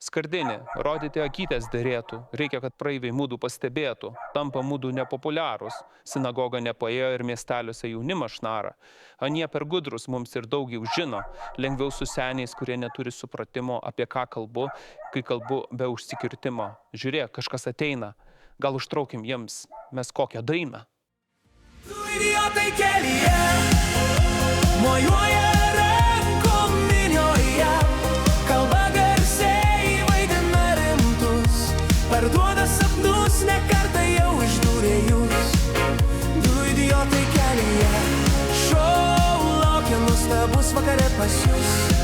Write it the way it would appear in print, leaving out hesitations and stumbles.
skardinė, rodyti akytės derėtų, reikia, kad praeiviai mūdų pastebėtų, tampa mūdų nepopuliarūs, sinagoga nepaėjo ir miesteliuose jaunimą šnara, anie per gudrus mums ir daug jau žino, lengviau su seniais, kurie neturi supratimo, apie ką kalbu, kai kalbu be užsikirtimo. Žiūrėk, kažkas ateina, gal užtraukim jiems mes kokią dainą. Du idiotai kelyje, mojuoja rankom minioje, kalba garsiai vaidina rimtus, parduoda sapnus, ne kartą jau išdūrė jūs. Du idiotai kelyje, šou laukia nuostabus vakare pas jūs.